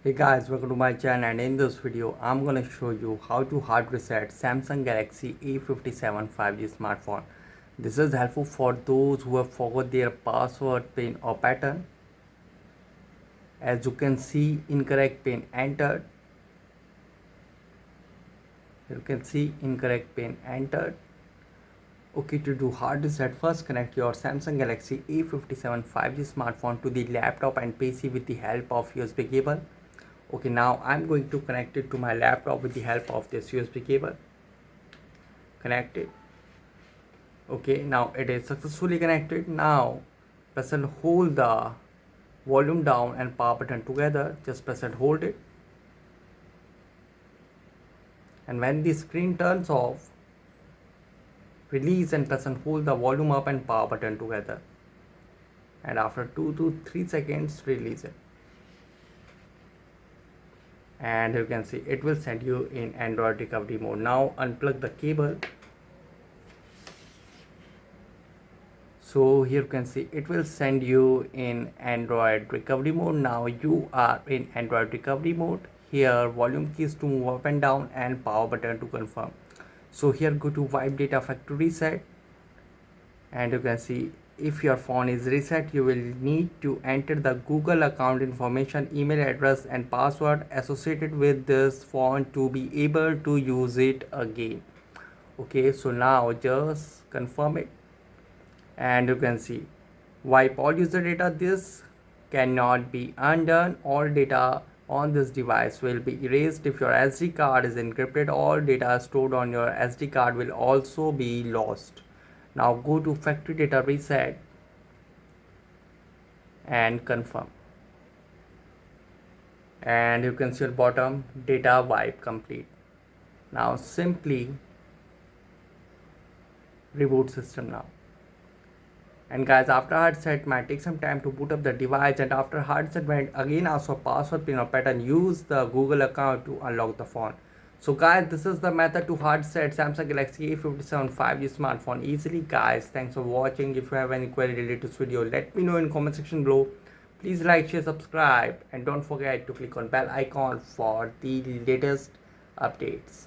Hey guys, welcome to my channel, and in this video I'm gonna show you how to hard reset Samsung Galaxy A57 5G smartphone. This is helpful for those who have forgot their password, pin or pattern. As you can see, incorrect pin entered. You can see incorrect pin entered. Okay, to do hard reset, first connect your Samsung Galaxy A57 5G smartphone to the laptop and PC with the help of USB cable. Okay, now I'm going to connect it to my laptop with the help of this USB cable. Connect it. Okay, now it is successfully connected. Now press and hold the volume down and power button together. Just press and hold it, and when the screen turns off, release and press and hold the volume up and power button together, and after 2 to 3 seconds release it, and you can see it will send you in Android recovery mode. Now unplug the cable. So here you can see it will send you in Android recovery mode. Now you are in Android recovery mode. Here volume keys to move up and down and power button to confirm. So here go to wipe data factory reset, and you can see if your phone is reset, you will need to enter the Google account information, email address and password associated with this phone to be able to use it again. Okay, so now just confirm it, and you can see wipe all user data. This cannot be undone. All data on this device will be erased. If your SD card is encrypted, all data stored on your SD card will also be lost. Now go to factory data reset and confirm, and you can see at bottom data wipe complete. Now simply reboot system now. And guys, after hard set might take some time to boot up the device, and after hard set might again ask for password, pin or pattern. Use the Google account to unlock the phone. So guys, this is the method to hard set Samsung Galaxy A57 5G smartphone easily. Guys, thanks for watching. If you have any query related to this video, let me know in comment section below. Please like, share, subscribe, and don't forget to click on bell icon for the latest updates.